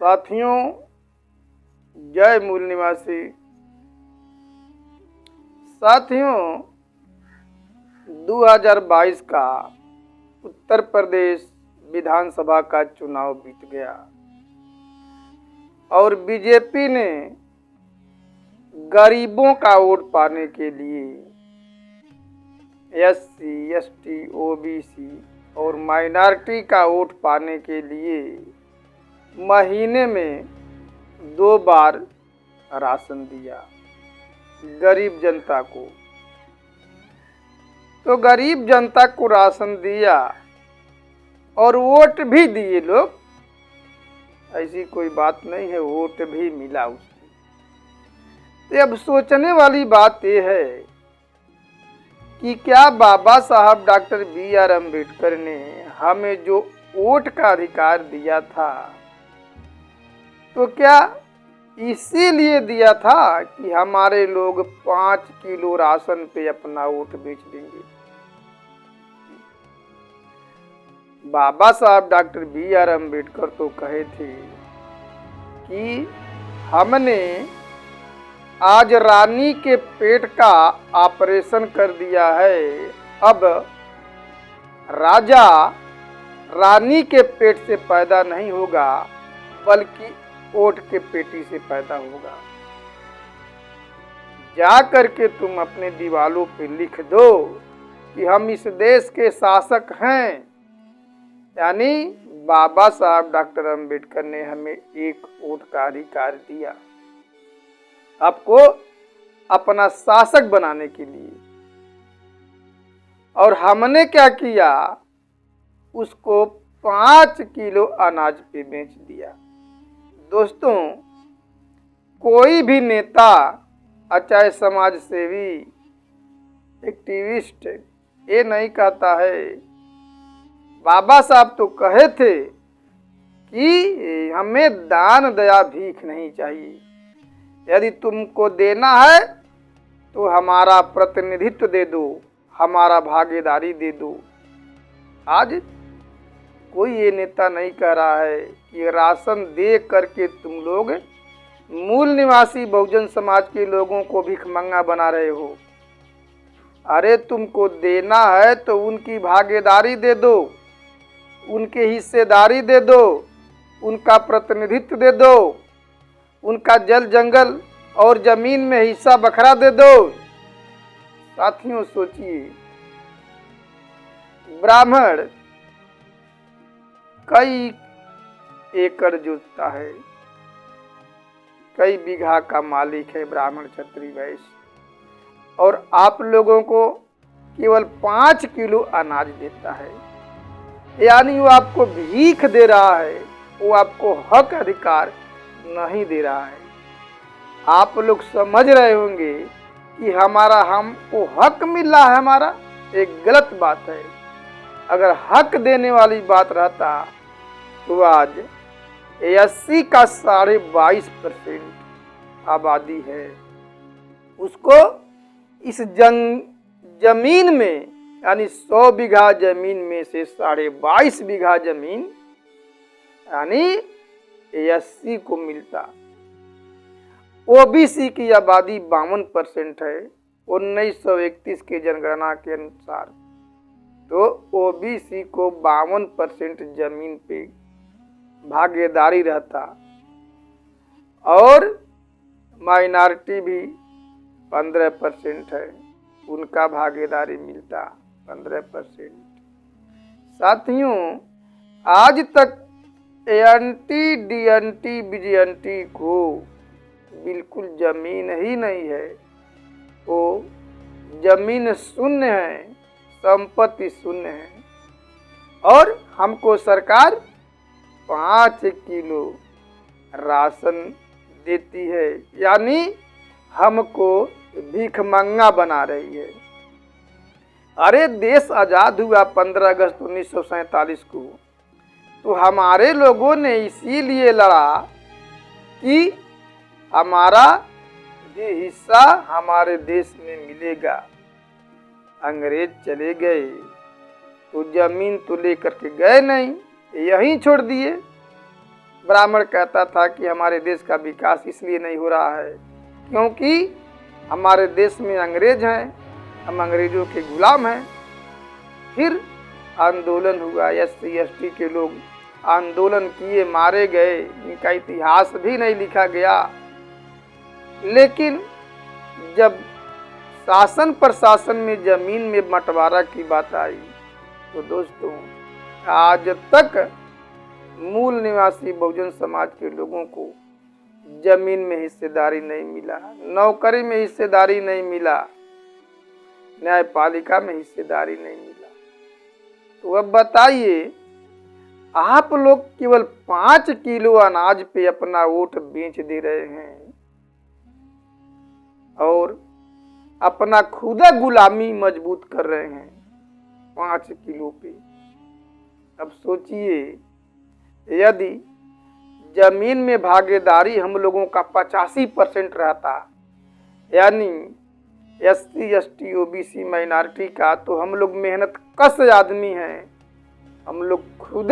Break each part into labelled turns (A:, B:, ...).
A: साथियों, जय मूल निवासी। साथियों, 2022 का उत्तर प्रदेश विधानसभा का चुनाव बीत गया और बीजेपी ने गरीबों का वोट पाने के लिए एससी, एसटी, ओबीसी और माइनॉरिटी का वोट पाने के लिए महीने में 2 बार राशन दिया गरीब जनता को। तो गरीब जनता को राशन दिया और वोट भी दिए लोग, ऐसी कोई बात नहीं है, वोट भी मिला उसको। तो अब सोचने वाली बात यह है कि क्या बाबा साहब डॉक्टर बी.आर. अम्बेडकर ने हमें जो वोट का अधिकार दिया था, तो क्या इसीलिए दिया था कि हमारे लोग 5 किलो राशन पे अपना वोट बेच देंगे? बाबा साहब डॉक्टर बी.आर. अम्बेडकर तो कहे थे कि हमने आज रानी के पेट का ऑपरेशन कर दिया है, अब राजा रानी के पेट से पैदा नहीं होगा बल्कि ओट के पेटी से पैदा होगा। जा करके तुम अपने दीवालों पे लिख दो कि हम इस देश के शासक हैं। यानी बाबा साहब डॉक्टर अम्बेडकर ने हमें एक वोट का अधिकार दिया आपको अपना शासक बनाने के लिए, और हमने क्या किया, उसको 5 किलो अनाज पे बेच दिया। दोस्तों, कोई भी नेता, चाहे समाज सेवी, एक्टिविस्ट, ये नहीं कहता है। बाबा साहब तो कहे थे कि हमें दान दया भीख नहीं चाहिए, यदि तुमको देना है तो हमारा प्रतिनिधित्व दे दो, हमारा भागीदारी दे दो। आज कोई ये नेता नहीं कह रहा है कि राशन दे करके तुम लोग मूल निवासी बहुजन समाज के लोगों को भिखमंगा बना रहे हो। अरे तुमको देना है तो उनकी भागीदारी दे दो, उनके हिस्सेदारी दे दो, उनका प्रतिनिधित्व दे दो, उनका जल जंगल और जमीन में हिस्सा बखरा दे दो। साथियों, सोचिए, ब्राह्मण कई एकड़ जोतता है, कई बीघा का मालिक है ब्राह्मण, क्षत्रिय, वैश्य, और आप लोगों को केवल 5 किलो अनाज देता है। यानी वो आपको भीख दे रहा है, वो आपको हक अधिकार नहीं दे रहा है। आप लोग समझ रहे होंगे कि हमको हक मिल रहा है, हमारा एक गलत बात है। अगर हक देने वाली बात रहता तो आज 80 का 22.5% आबादी है, उसको इस जमीन में, यानी 100 बीघा जमीन में से 22.5 बीघा जमीन यानी 80 को मिलता। ओबीसी की आबादी 52% है 1931 की जनगणना के अनुसार। तो ओबीसी को 52% जमीन पे भागीदारी रहता, और माइनॉरिटी भी 15% है, उनका भागीदारी मिलता 15%। साथियों, आज तक एनटी, डीएनटी, बीजेएनटी को बिल्कुल जमीन ही नहीं है, वो जमीन शून्य है, संपत्ति शून्य है, और हमको सरकार 5 किलो राशन देती है, यानी हमको भिखमंगा बना रही है। अरे देश आज़ाद हुआ 15 अगस्त 1947 को, तो हमारे लोगों ने इसीलिए लड़ा कि हमारा ये हिस्सा हमारे देश में मिलेगा। अंग्रेज चले गए तो जमीन तो लेकर के गए नहीं, यहीं छोड़ दिए। ब्राह्मण कहता था कि हमारे देश का विकास इसलिए नहीं हो रहा है क्योंकि हमारे देश में अंग्रेज हैं, हम अंग्रेजों के गुलाम हैं। फिर आंदोलन हुआ, SC ST के लोग आंदोलन किए, मारे गए, इनका इतिहास भी नहीं लिखा गया। लेकिन जब शासन प्रशासन में जमीन में बंटवारा की बात आई तो दोस्तों आज तक मूल निवासी बहुजन समाज के लोगों को जमीन में हिस्सेदारी नहीं मिला, नौकरी में हिस्सेदारी नहीं मिला, न्यायपालिका में हिस्सेदारी नहीं मिला। तो अब बताइए, आप लोग केवल 5 किलो अनाज पे अपना वोट बेच दे रहे हैं और अपना खुदा गुलामी मजबूत कर रहे हैं 5 किलो पे। अब सोचिए, यदि जमीन में भागीदारी हम लोगों का 85% रहता, यानी SC ST OBC माइनॉरिटी का, तो हम लोग मेहनत कश आदमी हैं, हम लोग खुद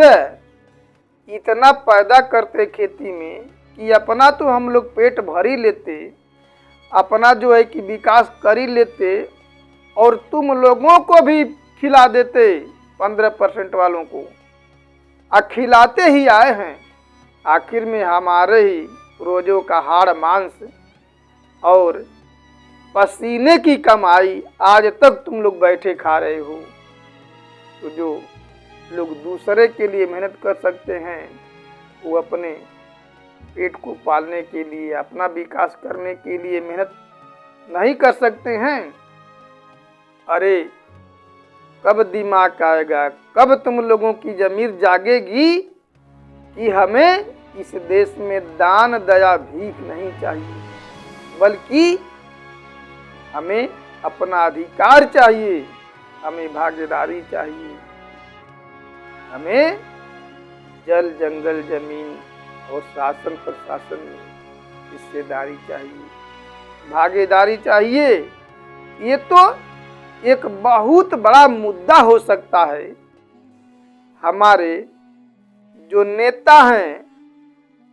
A: इतना पैदा करते खेती में कि अपना तो हम लोग पेट भर ही लेते, अपना जो है कि विकास कर ही लेते और तुम लोगों को भी खिला देते 15% वालों को, खिलाते ही आए हैं। आखिर में हमारे ही रोजों का हाड़ मांस और पसीने की कमाई आज तक तुम लोग बैठे खा रहे हो। तो जो लोग दूसरे के लिए मेहनत कर सकते हैं वो अपने पेट को पालने के लिए, अपना विकास करने के लिए मेहनत नहीं कर सकते हैं। अरे कब दिमाग आएगा, कब तुम लोगों की जमीर जागेगी कि हमें इस देश में दान दया भीख नहीं चाहिए, बल्कि हमें अपना अधिकार चाहिए, हमें भागीदारी चाहिए, हमें जल जंगल जमीन और शासन प्रशासन में हिस्सेदारी चाहिए, भागीदारी चाहिए। ये तो एक बहुत बड़ा मुद्दा हो सकता है। हमारे जो नेता हैं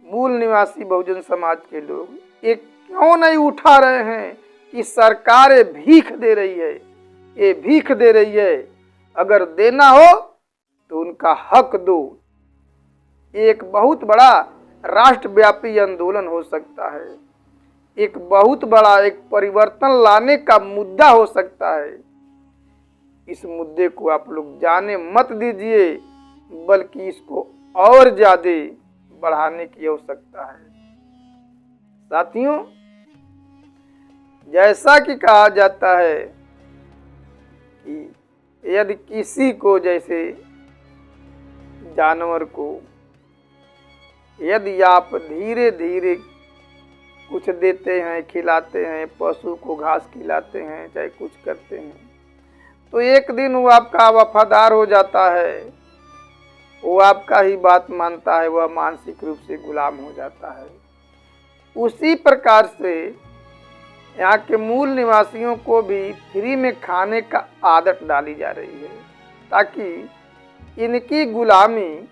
A: मूल निवासी बहुजन समाज के लोग, ये क्यों नहीं उठा रहे हैं कि सरकारें भीख दे रही है, ये भीख दे रही है, अगर देना हो तो उनका हक दो। एक बहुत बड़ा राष्ट्रव्यापी आंदोलन हो सकता है, एक बहुत बड़ा एक परिवर्तन लाने का मुद्दा हो सकता है। इस मुद्दे को आप लोग जाने मत दीजिए, बल्कि इसको और ज्यादा बढ़ाने की आवश्यकता है। साथियों, जैसा कि कहा जाता है कि यदि किसी को, जैसे जानवर को, यदि आप धीरे धीरे कुछ देते हैं, खिलाते हैं, पशु को घास खिलाते हैं, चाहे कुछ करते हैं, तो एक दिन वो आपका वफादार हो जाता है, वो आपका ही बात मानता है, वह मानसिक रूप से गुलाम हो जाता है। उसी प्रकार से यहाँ के मूल निवासियों को भी फ्री में खाने का आदत डाली जा रही है, ताकि इनकी गुलामी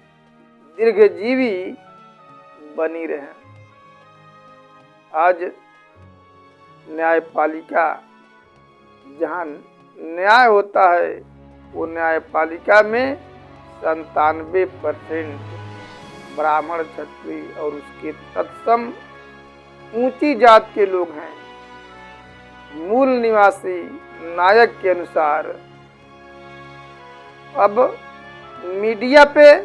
A: दीर्घजीवी बनी रहे। आज न्यायपालिका, जहाँ न्याय होता है, वो न्यायपालिका में 97% ब्राह्मण, क्षत्रिय और उसके तत्सम ऊंची जात के लोग हैं। मूल निवासी नायक के अनुसार अब मीडिया पे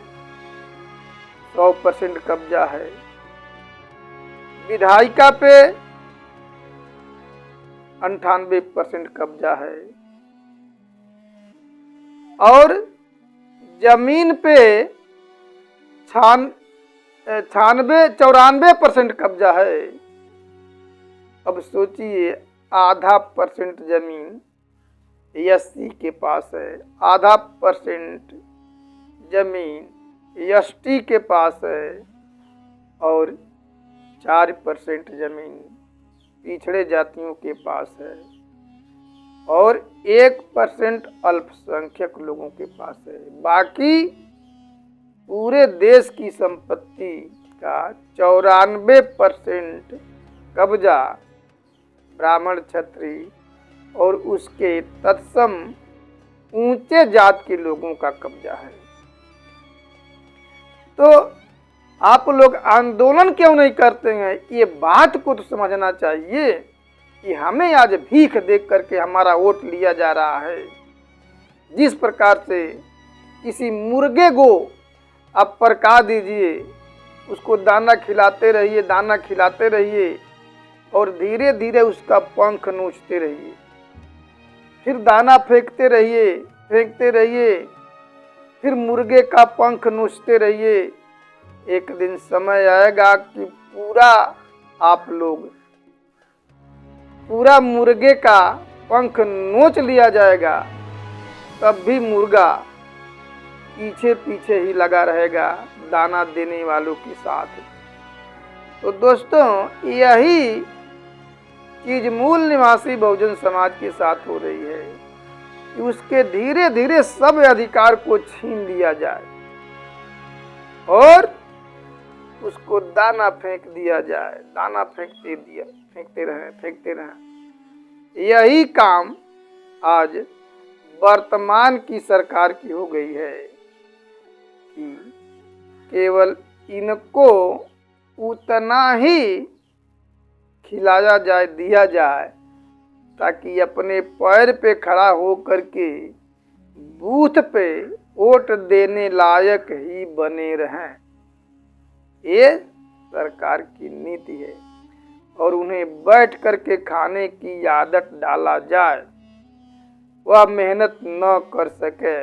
A: 100% कब्जा है, विधायिका पे 98% कब्जा है और जमीन पे 94% कब्जा है। अब सोचिए, आधा % जमीन SC के पास है, आधा % जमीन ST के पास है और 4% जमीन पिछड़े जातियों के पास है और 1% अल्पसंख्यक लोगों के पास है। बाकी पूरे देश की संपत्ति का 94% कब्जा ब्राह्मण, क्षत्रिय और उसके तत्सम ऊंचे जात के लोगों का कब्जा है। तो आप लोग आंदोलन क्यों नहीं करते हैं? ये बात को तो समझना चाहिए कि हमें आज भीख देख करके हमारा वोट लिया जा रहा है। जिस प्रकार से किसी मुर्गे को आप परका दीजिए, उसको दाना खिलाते रहिए, दाना खिलाते रहिए और धीरे धीरे उसका पंख नोचते रहिए, फिर दाना फेंकते रहिए, फेंकते रहिए, फिर मुर्गे का पंख नोचते रहिए। एक दिन समय आएगा कि पूरा मुर्गे का पंख नोच लिया जाएगा, तब भी मुर्गा पीछे पीछे ही लगा रहेगा दाना देने वालों के साथ। तो दोस्तों, यही चीज मूल निवासी बहुजन समाज के साथ हो रही है कि उसके धीरे धीरे सब अधिकार को छीन लिया जाए और उसको दाना फेंक दिया जाए, दाना फेंकते रहें। यही काम आज वर्तमान की सरकार की हो गई है कि केवल इनको उतना ही खिलाया जाए, दिया जाए, ताकि अपने पैर पे खड़ा हो करके बूथ पे वोट देने लायक ही बने रहें। ये सरकार की नीति है और उन्हें बैठ करके खाने की आदत डाला जाए। वह मेहनत न कर सके,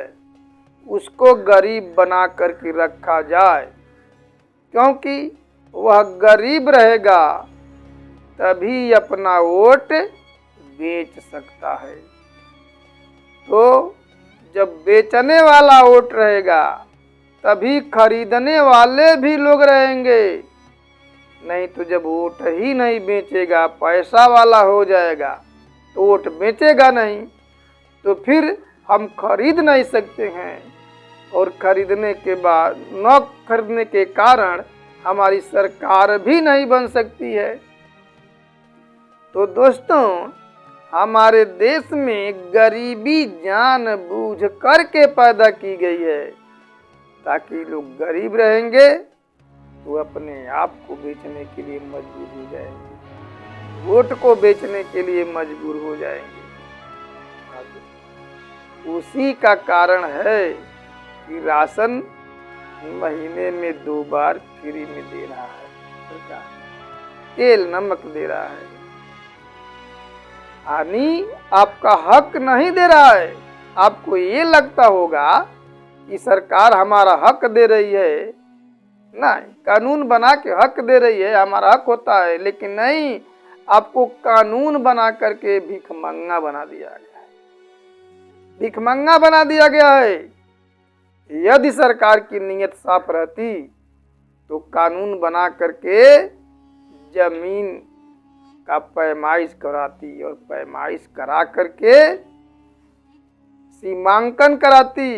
A: उसको गरीब बना करके रखा जाए, क्योंकि वह गरीब रहेगा तभी अपना वोट बेच सकता है। तो जब बेचने वाला वोट रहेगा तभी खरीदने वाले भी लोग रहेंगे, नहीं तो जब वोट ही नहीं बेचेगा, पैसा वाला हो जाएगा तो वोट बेचेगा नहीं, तो फिर हम खरीद नहीं सकते हैं और खरीदने के बाद न खरीदने के कारण हमारी सरकार भी नहीं बन सकती है। तो दोस्तों, हमारे देश में गरीबी जानबूझ करके पैदा की गई है ताकि लोग गरीब रहेंगे तो अपने आप को बेचने के लिए मजबूर हो जाएंगे, वोट को बेचने के लिए मजबूर हो जाएंगे। उसी का कारण है कि राशन महीने में 2 बार फ्री में दे रहा है सरकार, तेल नमक दे रहा है, यानी आपका हक नहीं दे रहा है। आपको ये लगता होगा कि सरकार हमारा हक दे रही है, नहीं, कानून बना के हक दे रही है, हमारा हक होता है, लेकिन नहीं, आपको कानून बना करके भिखमंगा बना दिया गया है, भिखमंगा बना दिया गया है। यदि सरकार की नीयत साफ रहती तो कानून बना करके जमीन का पैमाइश कराती और पैमाइश करा करके सीमांकन कराती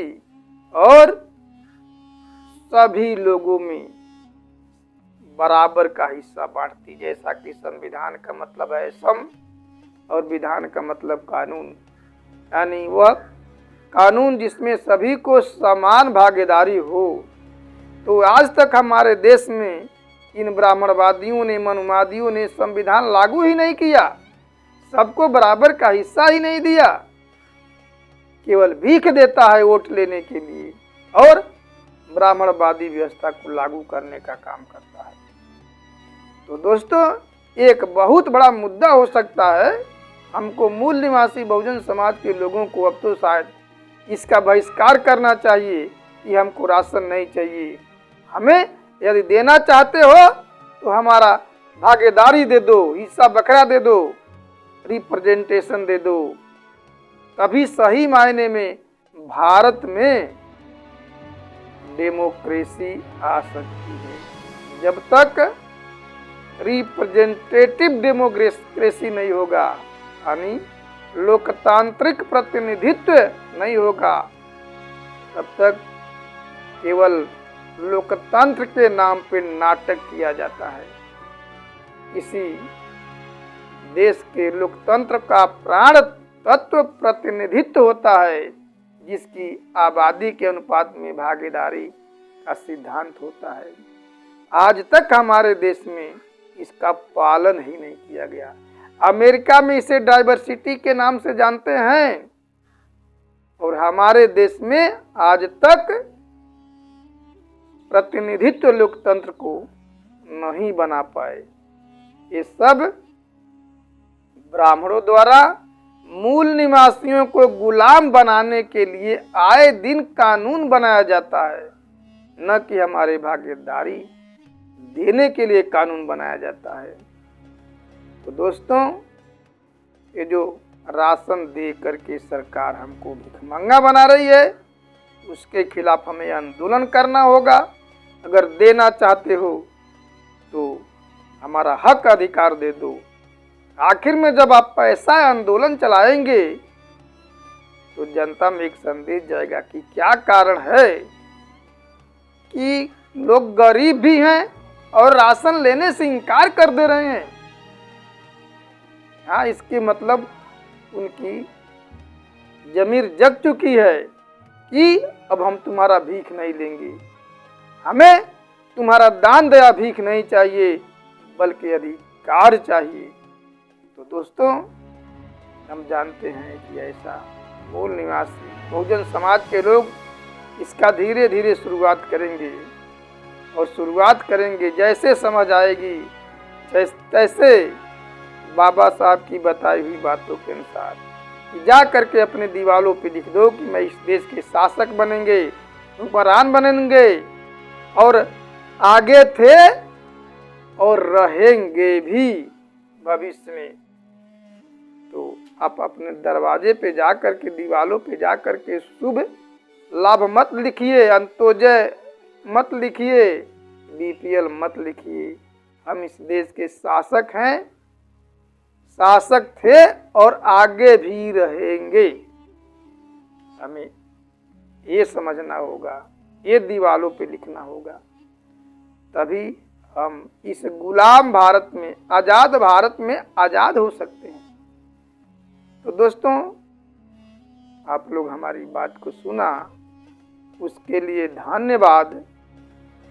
A: और सभी लोगों में बराबर का हिस्सा बांटती, जैसा कि संविधान का मतलब है सम और विधान का मतलब कानून, यानी वह कानून जिसमें सभी को समान भागीदारी हो। तो आज तक हमारे देश में इन ब्राह्मणवादियों ने, मनुवादियों ने संविधान लागू ही नहीं किया, सबको बराबर का हिस्सा ही नहीं दिया, केवल भीख देता है वोट लेने के लिए और ब्राह्मणवादी व्यवस्था को लागू करने का काम करता है। तो दोस्तों, एक बहुत बड़ा मुद्दा हो सकता है, हमको मूल निवासी बहुजन समाज के लोगों को अब तो शायद इसका बहिष्कार करना चाहिए कि हमको राशन नहीं चाहिए, हमें यदि देना चाहते हो तो हमारा भागीदारी दे दो, हिस्सा बखरा दे दो, रिप्रेजेंटेशन दे दो, तभी सही मायने में भारत में डेमोक्रेसी आ सकती है। जब तक रिप्रेजेंटेटिव डेमोक्रेसी नहीं होगा, यानी लोकतांत्रिक प्रतिनिधित्व नहीं होगा, तब तक केवल लोकतंत्र के नाम पे नाटक किया जाता है। इसी देश के लोकतंत्र का प्राण तत्व प्रतिनिधित्व होता है, जिसकी आबादी के अनुपात में भागीदारी का सिद्धांत होता है। आज तक हमारे देश में इसका पालन ही नहीं किया गया। अमेरिका में इसे डाइवर्सिटी के नाम से जानते हैं, और हमारे देश में आज तक प्रतिनिधित्व लोकतंत्र को नहीं बना पाए। ये सब ब्राह्मणों द्वारा मूल निवासियों को गुलाम बनाने के लिए आए दिन कानून बनाया जाता है, न कि हमारे भागीदारी देने के लिए कानून बनाया जाता है। तो दोस्तों, ये जो राशन दे करके सरकार हमको भिखमंगा बना रही है, उसके खिलाफ हमें आंदोलन करना होगा। अगर देना चाहते हो तो हमारा हक अधिकार दे दो। आखिर में जब आप ऐसा आंदोलन चलाएंगे तो जनता में एक संदेश जाएगा कि क्या कारण है कि लोग गरीब भी हैं और राशन लेने से इनकार कर दे रहे हैं। हाँ, इसके मतलब उनकी जमीर जग चुकी है कि अब हम तुम्हारा भीख नहीं लेंगे, हमें तुम्हारा दान दया भीख नहीं चाहिए, बल्कि अधिकार चाहिए। तो दोस्तों, हम जानते हैं कि ऐसा मूल निवासी बहुजन समाज के लोग इसका धीरे धीरे शुरुआत करेंगे, और शुरुआत करेंगे जैसे समझ आएगी तैसे बाबा साहब की बताई हुई बातों के अनुसार कि जा करके अपने दीवारों पे लिख दो कि मैं इस देश के शासक बनेंगे, हुक्मरान बनेंगे, और आगे थे और रहेंगे भी भविष्य में। तो आप अपने दरवाजे पे जा करके, दीवारों पे जा करके शुभ लाभ मत लिखिए, अंत्योदय मत लिखिए, बीपीएल मत लिखिए। हम इस देश के शासक हैं, शासक थे और आगे भी रहेंगे। हमें ये समझना होगा, ये दीवारों पे लिखना होगा, तभी हम इस गुलाम भारत में, आज़ाद भारत में आज़ाद हो सकते हैं। तो दोस्तों, आप लोग हमारी बात को सुना, उसके लिए धन्यवाद।